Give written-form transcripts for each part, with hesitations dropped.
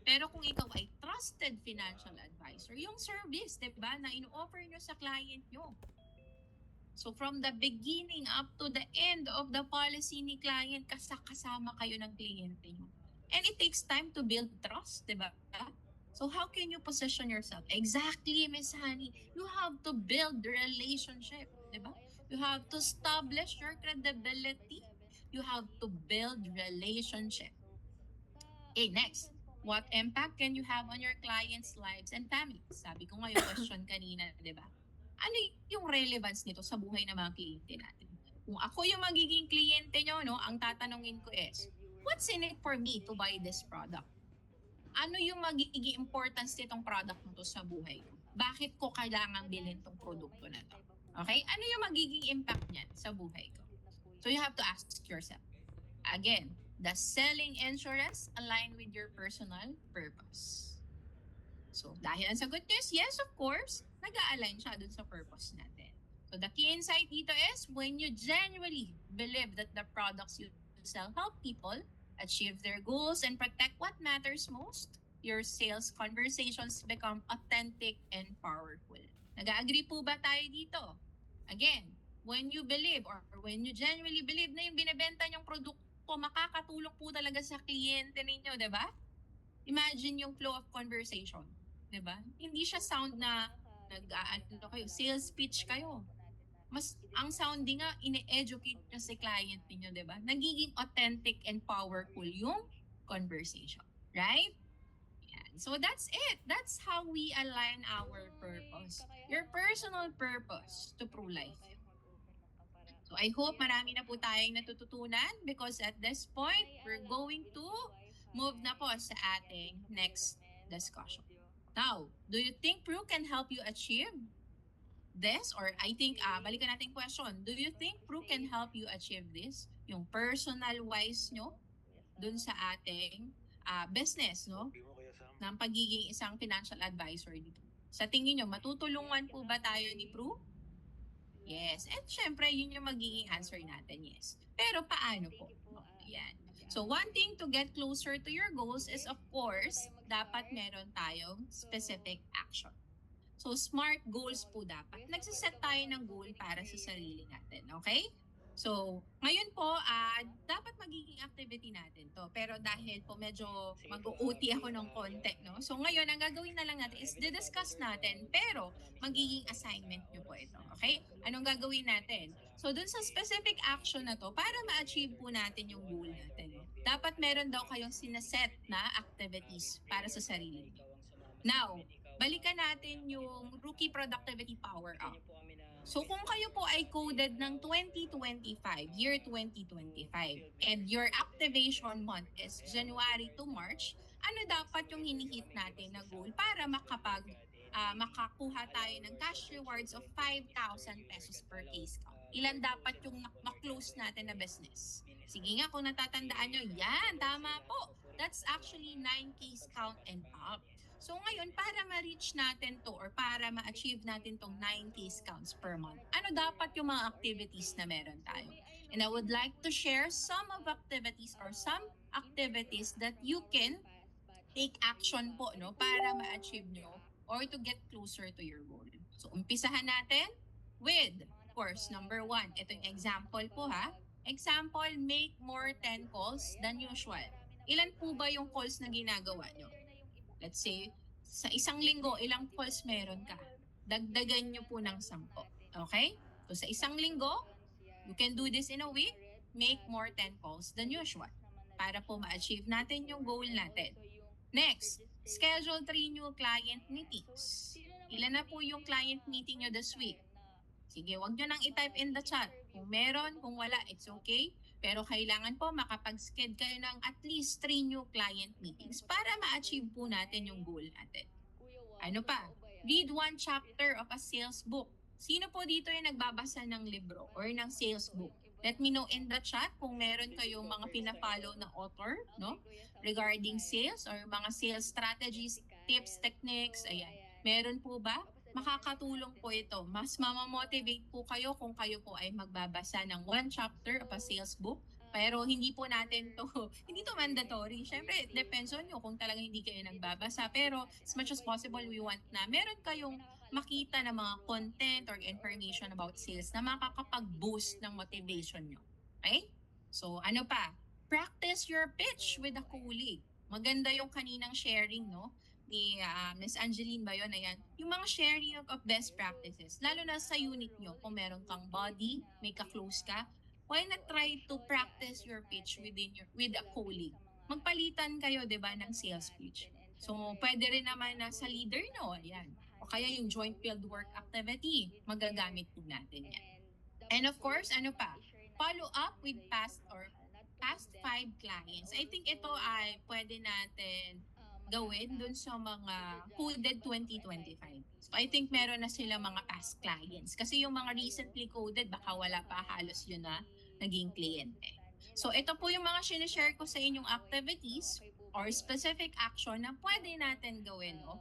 Pero kung ikaw ay trusted financial advisor, yung service, diba, na ino-offer nyo sa client nyo. So from the beginning up to the end of the policy ni client, kasama kayo ng kliyente nyo. And it takes time to build trust, diba? So how can you position yourself? Exactly, Miss Honey. You have to build the relationship, diba? You have to establish your credibility. You have to build relationship. Okay, next. What impact can you have on your clients' lives and families? Sabi ko nga yung question kanina, di ba? Ano yung relevance nito sa buhay ng mga kliyente natin? Kung ako yung magiging kliyente nyo, no, ang tatanungin ko is, what's in it for me to buy this product? Ano yung magiging importance nitong product na to sa buhay ko? Bakit ko kailangan bilhin tong produkto na to? Okay? Ano yung magiging impact niyan sa buhay ko? So you have to ask yourself. Again, does selling insurance align with your personal purpose? So dahil ang sagot niyo is yes, of course, nag-a-align siya dun sa purpose natin. So the key insight dito is when you genuinely believe that the products you sell help people achieve their goals and protect what matters most, your sales conversations become authentic and powerful. Nag-agree po ba tayo dito? Again, when you believe or when you genuinely believe na yung binebenta niyong produkto makakatulong po talaga sa kliyente ninyo, di ba? Imagine yung flow of conversation, di ba? Hindi siya sound na kayo, sales pitch kayo. Mas ang sounding nga, ine-educate nyo si client ninyo, di ba? Nagiging authentic and powerful yung conversation, right? Yan. So that's it. That's how we align our purpose. Your personal purpose to PruLife. So I hope marami na po tayong natututunan because at this point, we're going to move na po sa ating next discussion. Now, do you think Pru can help you achieve this? Or I think, balikan natin question. Do you think Pru can help you achieve this? Yung personal wise nyo dun sa ating business, no? Ng pagiging isang financial advisor dito. Sa tingin nyo, matutulungan po ba tayo ni Pru? Yes. And syempre, yun yung magiging answer natin, yes. Pero paano po? Yan. So, wanting to get closer to your goals is, of course, dapat meron tayong specific action. So, smart goals po dapat. Nagsiset tayo ng goal para sa sarili natin, okay? So, ngayon po, dapat magiging activity natin to. Pero dahil po medyo mag-OT ako ng konti, no? So, ngayon, ang gagawin na lang natin is discuss natin, pero magiging assignment nyo po ito, okay? Anong gagawin natin? So, dun sa specific action na to, para ma-achieve po natin yung goal natin, no? Dapat meron daw kayong sinaset na activities para sa sarili nyo. Now, balikan natin yung Rookie Productivity Power Up. So kung kayo po ay coded ng 2025, year 2025, and your activation month is January to March, ano dapat yung hinihit natin na goal para makakuha tayo ng cash rewards of 5,000 pesos per case count? Ilan dapat yung ma-close natin na business? Sige nga, kung natatandaan nyo, yan, tama po. That's actually 9 case count and up. So ngayon, para ma-reach natin to or para ma-achieve natin tong 9 case counts per month, ano dapat yung mga activities na meron tayo? And I would like to share some of activities or some activities that you can take action po, no, para ma-achieve nyo or to get closer to your goal. So umpisahan natin with, of course, number 1. Ito yung example po ha. Example, make more 10 calls than usual. Ilan po ba yung calls na ginagawa nyo? Let's say, sa isang linggo, ilang calls meron ka? Dagdagan nyo po ng 10. Okay? So sa isang linggo, you can do this in a week, make more 10 calls than usual para po ma-achieve natin yung goal natin. Next, schedule 3 new client meetings. Ilan na po yung client meeting nyo this week? Sige, wag nyo nang i-type in the chat. Kung meron, kung wala, it's okay. Pero kailangan po makapag-schedule kayo ng at least 3 new client meetings para ma-achieve po natin yung goal natin. Ano pa? Read 1 chapter of a sales book. Sino po dito yung nagbabasa ng libro or ng sales book? Let me know in the chat kung meron kayong mga pina-follow na author, no? Regarding sales or mga sales strategies, tips, techniques, ayan. Meron po ba? Makakatulong po ito. Mas mamamotivate po kayo kung kayo po ay magbabasa ng 1 chapter of a sales book Pero hindi po natin to, hindi to mandatory. Syempre, depends on you kung talagang hindi kayo nagbabasa. Pero as much as possible, we want na meron kayong makita na mga content or information about sales na makakapag-boost ng motivation nyo. Okay? So, ano pa? Practice your pitch with a colleague. Maganda yung kaninang sharing, no? Ni Miss Angeline ba yun? Ayan. Yung mga sharing of best practices. Lalo na sa unit nyo, kung meron kang body, may ka-close ka, why not try to practice your pitch with a colleague? Magpalitan kayo, 'di ba, ng sales pitch. So, pwede rin naman na sa leader no, ayan. O kaya yung joint field work activity, magagamit po natin yan. And of course, ano pa? Follow up with past 5 clients. I think ito ay pwede natin gawin dun sa mga coded 2025. So I think meron na sila mga past clients. Kasi yung mga recently coded, baka wala pa halos yun na naging kliyente. So ito po yung mga sinishare ko sa inyong activities or specific action na pwede natin gawin, no?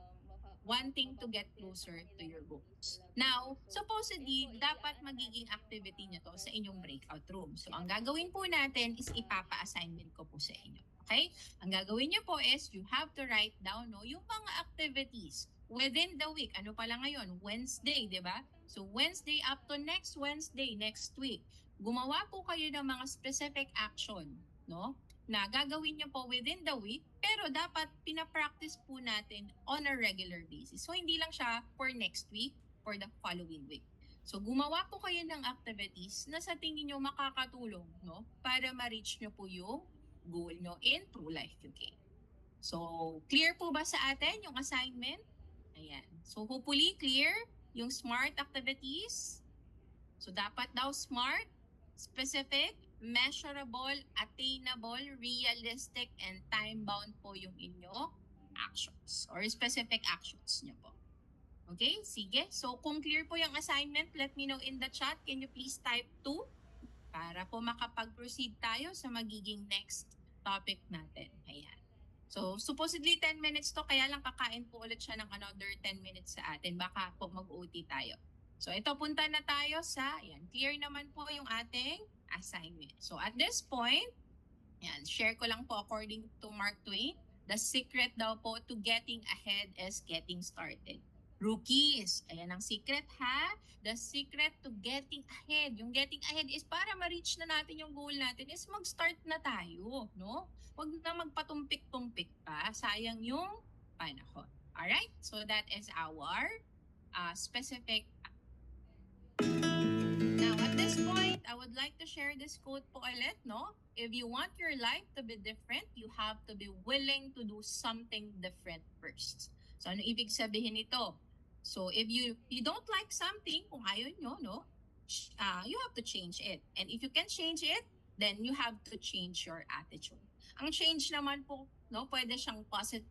Wanting to get closer to your goals. Now, supposedly, dapat magiging activity nyo to sa inyong breakout room. So, ang gagawin po natin is ipapa-assignment ko po sa inyo. Okay? Ang gagawin nyo po is you have to write down no, yung mga activities within the week. Ano pala ngayon? Wednesday, di ba? So, Wednesday up to next Wednesday, next week. Gumawa po kayo ng mga specific action, no? Na gagawin nyo po within the week, pero dapat pinapractice po natin on a regular basis. So, hindi lang siya for next week, for the following week. So, gumawa po kayo ng activities na sa tingin nyo makakatulong, no? Para ma-reach nyo po yung goal nyo in True Life UK. So, clear po ba sa atin yung assignment? Ayan. So, hopefully clear yung SMART activities. So, dapat daw SMART, specific, measurable, attainable, realistic, and time-bound po yung inyo actions or specific actions nyo po. Okay? Sige. So, kung clear po yung assignment, let me know in the chat. Can you please type 2 para po makapag-proceed tayo sa magiging next topic natin. Ayan. So, supposedly 10 minutes to, kaya lang kakain po ulit siya ng another 10 minutes sa atin. Baka po mag-OT tayo. So, ito punta na tayo sa, ayan, clear naman po yung ating assignment. So, at this point, ayan, share ko lang po according to Mark Twain, the secret daw po to getting ahead is getting started. Rookies, ayan ang secret ha. The secret to getting ahead. Yung getting ahead is para ma-reach na natin yung goal natin is mag-start na tayo, no? Huwag na magpatumpik-tumpik pa. Sayang yung panahon. Alright? So that is our specific. Now, at this point, I would like to share this quote po ulit, no? If you want your life to be different, you have to be willing to do something different first. So, ano ibig sabihin nito? So, if you don't like something, kung ayaw nyo, no? You have to change it. And if you can change it, then you have to change your attitude. Ang change naman po, no? Pwede siyang positive.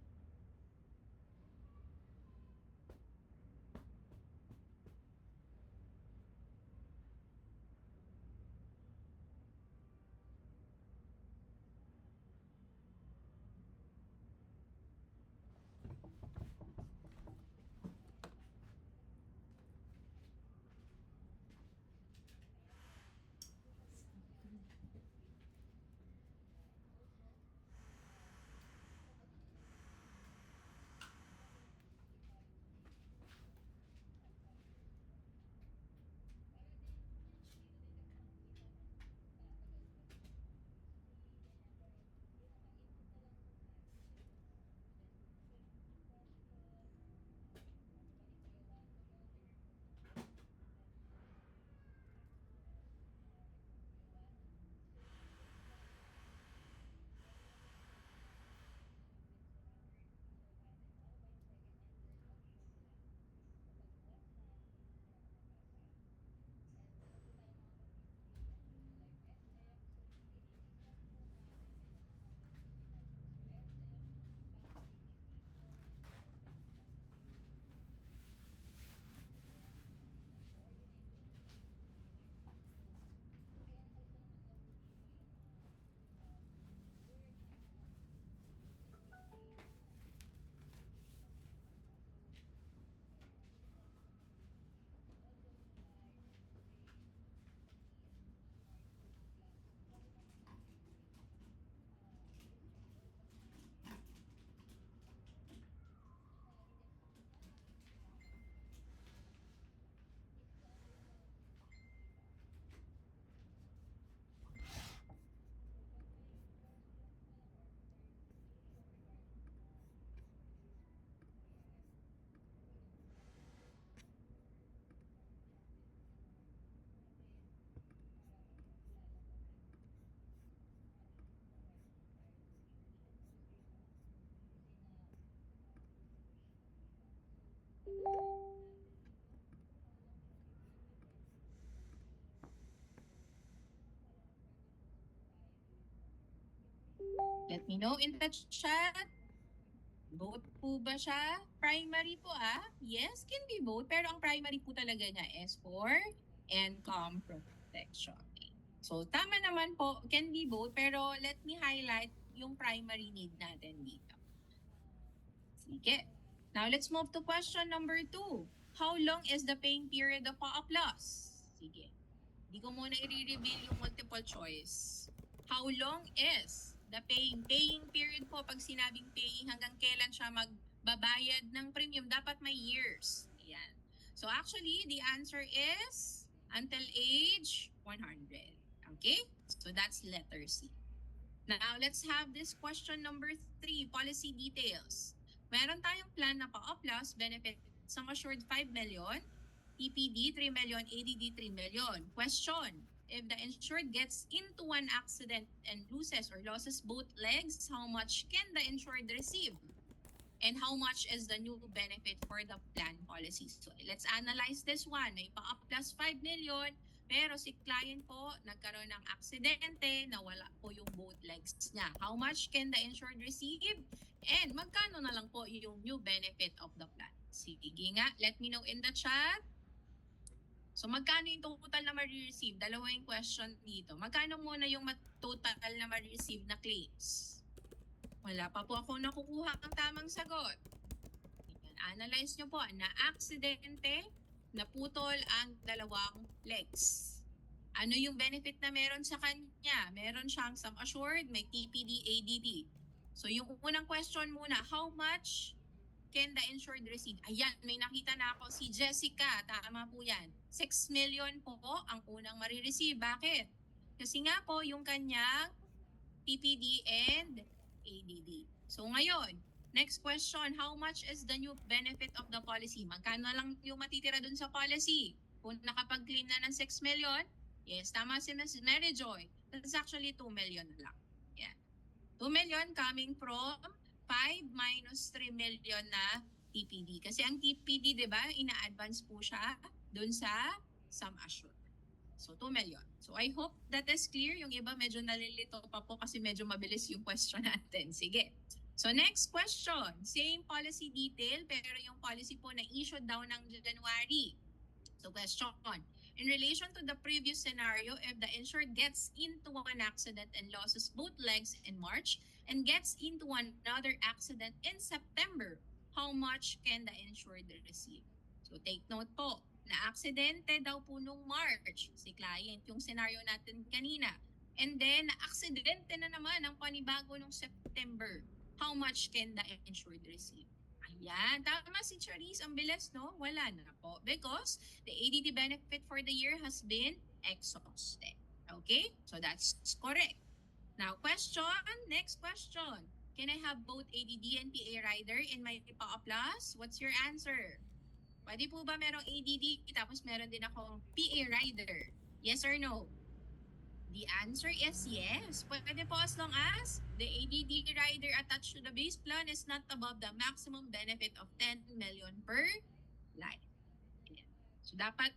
Let me know in the chat. Both po ba siya? Primary po Yes, can be both. Pero ang primary po talaga niya is for income protection. So, tama naman po, can be both. Pero let me highlight yung primary need natin dito. Sige. Now, let's move to question number 2. How long is the paying period of PAA Plus? Sige. Hindi ko muna i-reveal yung multiple choice. How long is the paying period po? Pag sinabing paying, hanggang kailan siya magbabayad ng premium? Dapat may years. Ayan. So actually, the answer is until age 100. Okay? So that's letter C. Now, let's have this question number 3, policy details. Meron tayong plan na PAA Plus, benefit sum assured 5 million, TPD 3 million, ADD 3 million. Question, if the insured gets into an accident and loses both legs, how much can the insured receive? And how much is the new benefit for the plan policy? So let's analyze this one. May PAA Plus 5 million, pero si client po nagkaroon ng aksidente, nawala po yung both legs niya. How much can the insured receive? And magkano na lang po yung new benefit of the plan? Sige nga, let me know in the chat. So magkano yung total na ma-receive? Dalawa yung question dito. Magkano muna yung total na ma-receive na claims? Wala pa po ako nakukuha ang tamang sagot. Analyze nyo po na aksidente, naputol ang dalawang legs. Ano yung benefit na meron sa kanya? Meron siyang sum assured, may TPD, ADD. So yung unang question muna, how much can the insured receive? Ayan, may nakita na ako si Jessica. Tama po yan. 6 million po ang unang marireceive. Bakit? Kasi nga po yung kanyang TPD and ADD. So ngayon, next question, how much is the new benefit of the policy? Magkano lang yung matitira dun sa policy? Kung nakapag-claim na ng 6 million, yes, tama si Ms. Mary Joy. That's actually 2 million na lang. Yeah. 2 million coming from 5 minus 3 million na TPD. Kasi ang TPD, di ba, ina-advance po siya dun sa sum assured. So, 2 million. So, I hope that is clear. Yung iba medyo nalilito pa po kasi medyo mabilis yung question natin. Sige. So, next question. Same policy detail, pero yung policy po na issued daw ng January. So, question. In relation to the previous scenario, if the insured gets into an accident and loses both legs in March and gets into another accident in September, how much can the insured receive? So, take note po na aksidente daw po nung March, si client, yung scenario natin kanina. And then, aksidente na naman ang panibago nung September. How much can the insured receive? Ayan, tama si Charisse, ang bilis, no? Wala na po. Because the ADD benefit for the year has been exhausted. Okay? So that's correct. Now, next question. Can I have both ADD and PA rider in my PAA Plus? What's your answer? Pwede po ba merong ADD tapos meron din akong PA rider? Yes or no? The answer is yes. Pwede po as long as the ADD rider attached to the base plan is not above the maximum benefit of 10 million per life. So dapat,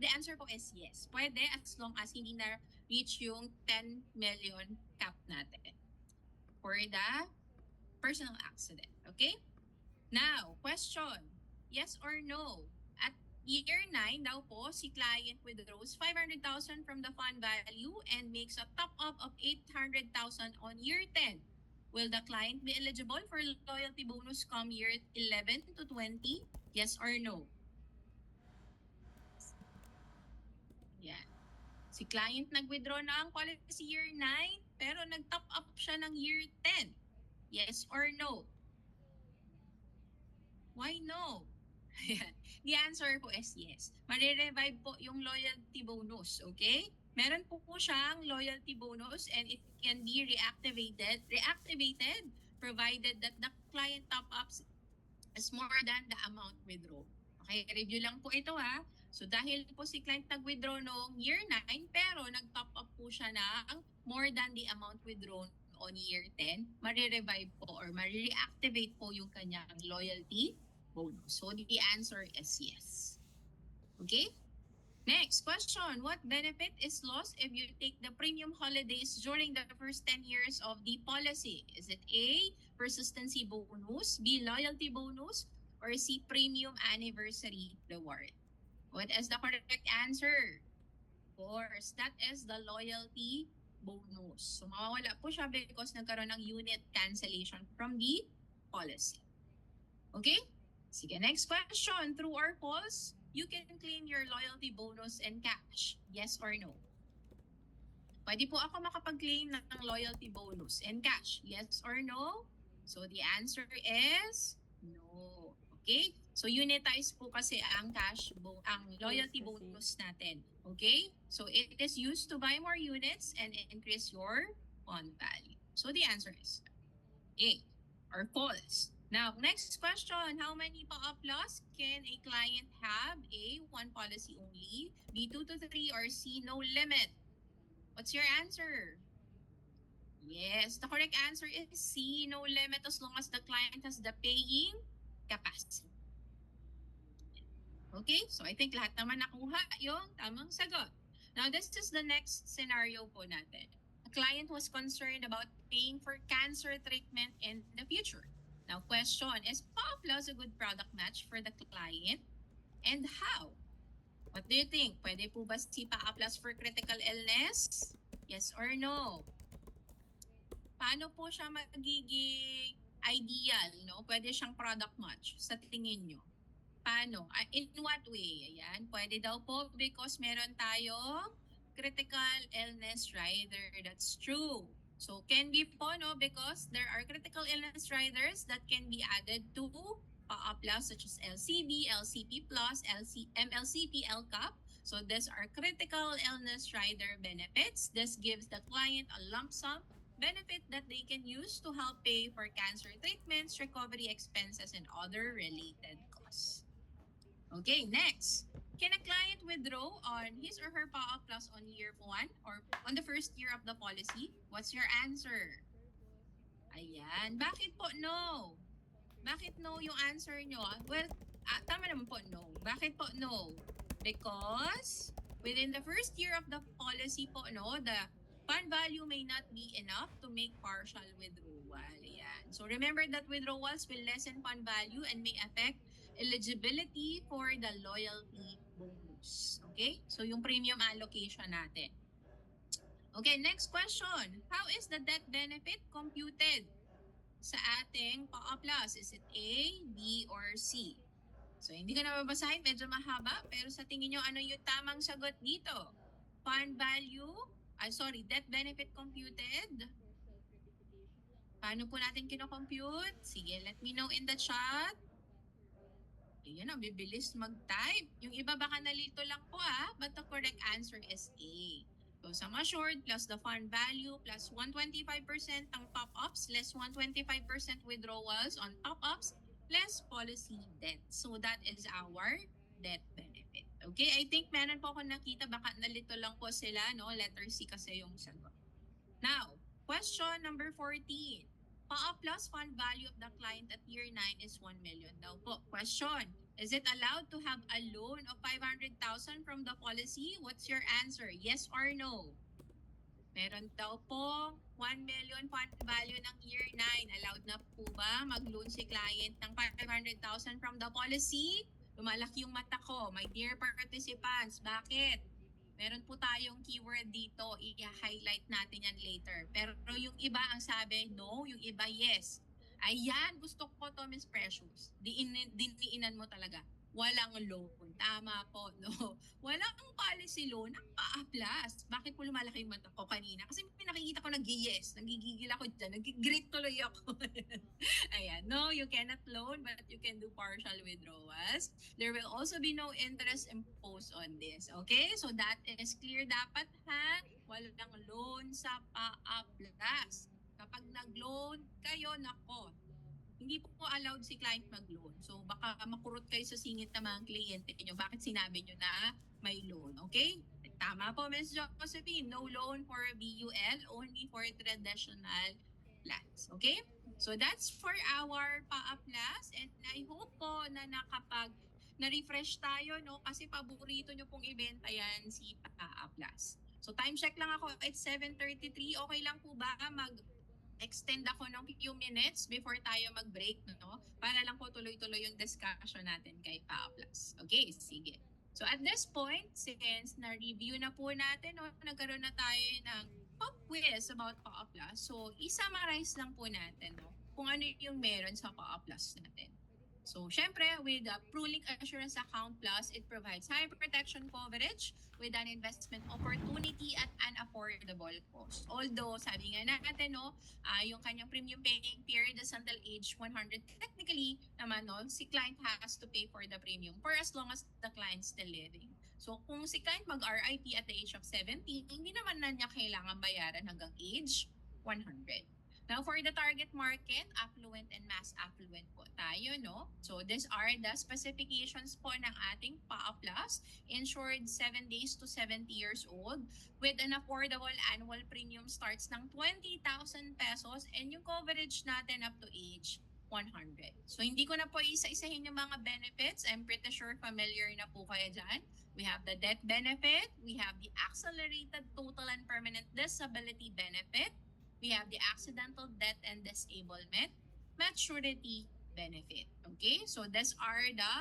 the answer po is yes. Pwede as long as hindi na reach yung 10 million cap natin for the personal accident. Okay? Now, question. Yes or no? At year 9 daw po, si client withdraws 500,000 from the fund value and makes a top-up of 800,000 on year 10. Will the client be eligible for loyalty bonus come year 11 to 20? Yes or no? Yan. Si client nag-withdraw na ang policy year 9, pero nag-top up siya ng year 10. Yes or no? Why no? The answer po is yes. Mare-revive po yung loyalty bonus, okay? Meron po siyang loyalty bonus and it can be reactivated provided that the client top-ups is more than the amount withdrawn. Okay, review lang po ito So dahil po si client nag-withdraw noong year 9 pero nag-top up po siya ng more than the amount withdrawn on year 10, mare-revive po or mare-reactivate po yung kanyang loyalty bonus. So the answer is yes. Okay? Next question. What benefit is lost if you take the premium holidays during the first 10 years of the policy? Is it A, persistency bonus, B, loyalty bonus, or C, premium anniversary reward? What is the correct answer? Of course, that is the loyalty bonus. So mawawala po siya because nagkaroon ng unit cancellation from the policy. Okay? Sige, next question. True or false? You can claim your loyalty bonus in cash. Yes or no? Pwede po ako makapag-claim ng loyalty bonus in cash. Yes or no? So the answer is no. Okay? So unitize po kasi ang loyalty Yes, kasi. bonus natin. Okay? So it is used to buy more units and increase your fund value. So the answer is A or false. Now, next question. How many pa-up loss can a client have? A, one policy only. B, 2 to 3. Or C, no limit. What's your answer? Yes, the correct answer is C, no limit as long as the client has the paying capacity. Okay, so I think lahat naman nakuha yung tamang sagot. Now, this is the next scenario po natin. A client was concerned about paying for cancer treatment in the future. Now, question, is Pa-Plus a good product match for the client? And how? What do you think? Pwede po ba si Pa-Plus for critical illness? Yes or no? Paano po siya magiging ideal, no? Pwede siyang product match sa tingin nyo. Paano? In what way? Ayan, pwede daw po because meron tayong critical illness rider. That's true. So, can be po, no? Because there are critical illness riders that can be added to Plus such as LCB, LCP Plus, MLCP, LCAP. So, these are critical illness rider benefits. This gives the client a lump sum benefit that they can use to help pay for cancer treatments, recovery expenses, and other related costs. Okay, next. Can a client withdraw on his or her PAA Plus on year 1 or on the first year of the policy? What's your answer? Ayan. Bakit po no? Bakit no yung answer nyo? Well, tama naman po no. Bakit po no? Because within the first year of the policy po, no, the fund value may not be enough to make partial withdrawal. Ayan. So remember that withdrawals will lessen fund value and may affect eligibility for the loyalty bonus. Okay? So yung premium allocation natin. Okay, next question. How is the death benefit computed sa ating PAA Plus? Is it A, B, or C? So hindi ko na babasahin, medyo mahaba, pero sa tingin nyo, ano yung tamang sagot dito? Fund value, death benefit computed. Paano po natin kino-compute? Sige, let me know in the chat. Ayan, ang bibilis mag-type. Yung iba baka nalito lang po but the correct answer is A. So sum assured plus the fund value plus 125% ang top-ups less 125% withdrawals on top-ups less policy debt. So that is our debt benefit. Okay, I think meron po ako nakita, baka nalito lang po sila, no? Letter C kasi yung sagot. Now, question number 14. PAA Plus fund value of the client at year 9 is 1 million daw po. Question, is it allowed to have a loan of 500,000 from the policy? What's your answer? Yes or no? Meron daw po 1 million fund value ng year 9. Allowed na po ba mag-loan si client ng 500,000 from the policy? Lumalaki yung mata ko. My dear participants, bakit? Meron po tayong keyword dito, i-highlight natin yan later. Pero yung iba ang sabi, no, yung iba, yes. Ayan, gusto ko to, Miss Precious. Diniinan mo talaga. Walang loan. Tama po, no? Walang policy loan ang PAA Plus. Bakit po lumalaki yung mata ko kanina? Kasi nakikita ko nag-yes. Nagigigil ako dyan. Nag-greet tuloy ako. Ayan, no, you cannot loan, but you can do partial withdrawals. There will also be no interest imposed on this. Okay? So that is clear dapat ha? Walang loan sa PAA Plus. Kapag nag-loan kayo, nako, hindi po allowed si client mag-loan. So baka makurot kayo sa singit ng mga kliyente nyo. Bakit sinabi nyo na may loan? Okay? Tama po, Ms. Josephine. No loan for BUL, only for traditional plans. Okay? So that's for our PAA Plus, and I hope po na na-refresh tayo, no? Kasi paborito nyo pong ibenta yan si PAA Plus. So time check lang ako, it's 7:33. Okay lang po ba extend ako ng few minutes before tayo mag-break, no? Para lang po tuloy-tuloy yung discussion natin kay PAA Plus. Okay, sige. So at this point, since na-review na po natin, no, nagkaroon na tayo ng pop quiz about PAA Plus. So i-summarize lang po natin, no, kung ano yung meron sa PAA Plus natin. So, syempre, with the PruLink Assurance Account Plus, it provides high protection coverage with an investment opportunity at an affordable cost. Although, sabi nga natin, no, yung kanyang premium paying period is until age 100. Technically, naman, no, si client has to pay for the premium for as long as the client's still living. So, kung si client mag-RIP at the age of 70, hindi naman na niya kailangan bayaran hanggang age 100. Now, for the target market, affluent and mass affluent po tayo, no? So, these are the specifications po ng ating PAA Plus, insured 7 days to 70 years old, with an affordable annual premium starts ng 20,000 pesos and yung coverage natin up to age 100. So, hindi ko na po isa-isahin yung mga benefits. I'm pretty sure familiar na po kayo dyan. We have the death benefit, we have the accelerated total and permanent disability benefit, we have the accidental death and disablement, maturity benefit. Okay? So, these are the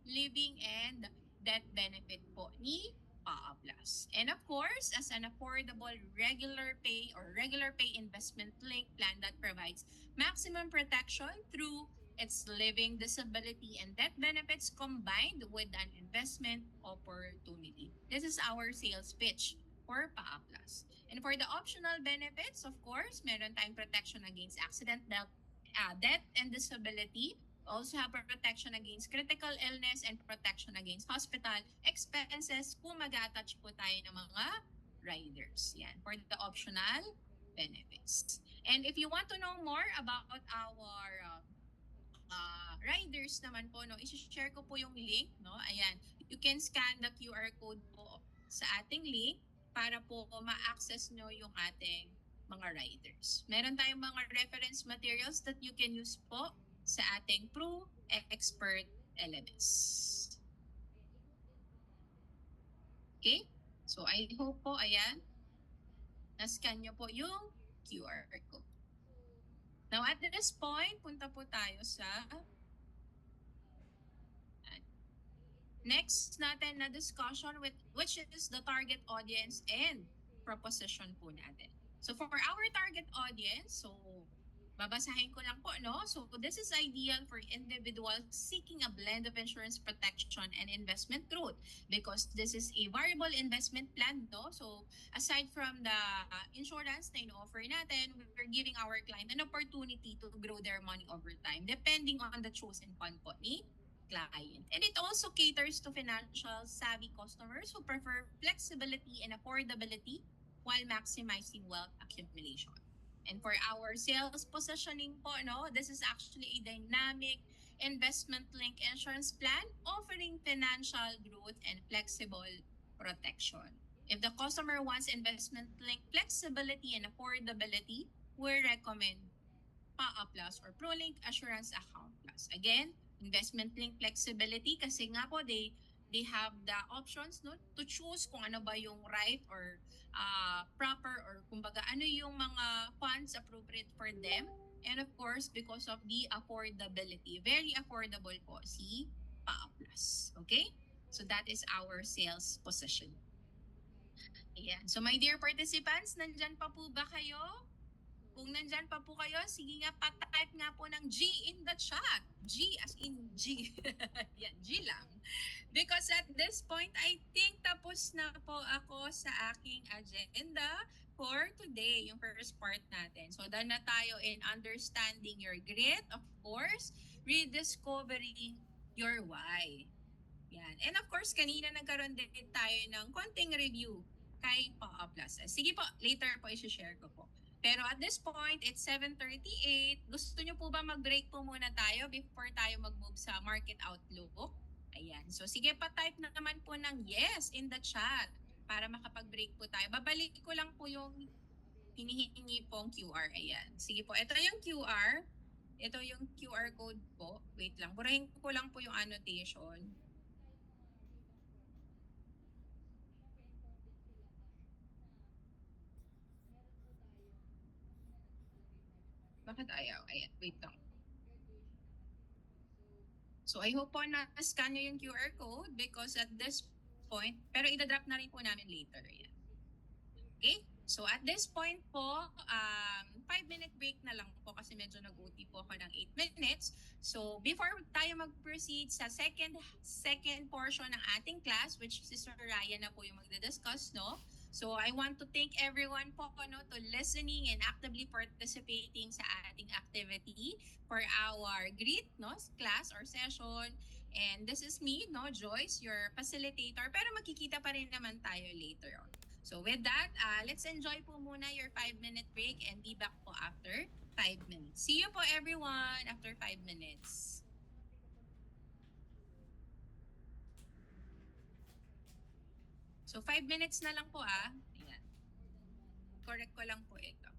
living and death benefit po ni PAA Plus. And of course, as an affordable regular pay or regular pay investment link plan that provides maximum protection through its living, disability, and death benefits combined with an investment opportunity. This is our sales pitch for PAA Plus. And for the optional benefits, of course, meron tayong protection against accident, death, and disability. Also have protection against critical illness and protection against hospital expenses kung mag-attach po tayo ng mga riders. Yan, for the optional benefits. And if you want to know more about our riders naman po, no, i-share ko po yung link, no? Ayan, you can scan the QR code po sa ating link para po ma-access nyo yung ating mga riders. Meron tayong mga reference materials that you can use po sa ating Pru Expert LMS. Okay? So I hope po, ayan, na-scan nyo po yung QR code. Now at this point, punta po tayo sa next natin na discussion with which is the target audience and proposition po natin. So for our target audience, so babasahin ko lang po, no? So this is ideal for individuals seeking a blend of insurance protection and investment growth because this is a variable investment plan, no? So aside from the insurance na in-offer natin, we're giving our client an opportunity to grow their money over time depending on the chosen fund po ni client. And it also caters to financial savvy customers who prefer flexibility and affordability while maximizing wealth accumulation. And for our sales positioning po, no, this is actually a dynamic investment-linked insurance plan offering financial growth and flexible protection. If the customer wants investment-linked flexibility and affordability, we recommend PAA Plus or PruLink Assurance Account Plus. Again, investment-linked flexibility kasi nga po they have the options, no, to choose kung ano ba yung right or proper or kumbaga ano yung mga funds appropriate for them. And of course, because of the affordability, very affordable po si PAA Plus. Okay? So that is our sales position. Ayan. So my dear participants, nandyan pa po ba kayo? Kung nandyan pa po kayo, sige nga, pa-type nga po ng G in the chat. G as in G. Yan, G lang. Because at this point, I think tapos na po ako sa aking agenda for today, yung first part natin. So, done na tayo in understanding your grit, of course, rediscovering your why. Yan. And of course, kanina nagkaroon din tayo ng konting review kay PAA Plus. Sige po, later po i-share ko po. Pero at this point, it's 7:38. Gusto nyo po ba mag-break po muna tayo before tayo mag-move sa market outlook? Ayan. So sige pa, type na naman po ng yes in the chat para makapag-break po tayo. Babalik ko lang po yung hinihingi pong QR. Ayan. Sige po, ito yung QR. Ito yung QR code po. Wait lang. Burahin ko lang po yung annotation. Bakit ayaw? Ayan, wait lang. So I hope po na-scan nyo yung QR code because at this point, pero idadrop na rin po namin later. Ayan. Okay? So at this point po, 5-minute break na lang po kasi medyo nag-OT po ako ng 8 minutes. So before tayo mag-proceed sa second portion ng ating class, which si Sir Ryan na po yung magdadiscuss, no? So I want to thank everyone po no, to listening and actively participating sa ating activity for our greet no, class or session. And this is me, no, Joyce, your facilitator. Pero magkikita pa rin naman tayo later on. So with that, let's enjoy po muna your 5-minute break and be back po after 5 minutes. See you po everyone after 5 minutes. So 5 minutes na lang po Ayan. Correct ko lang po ito.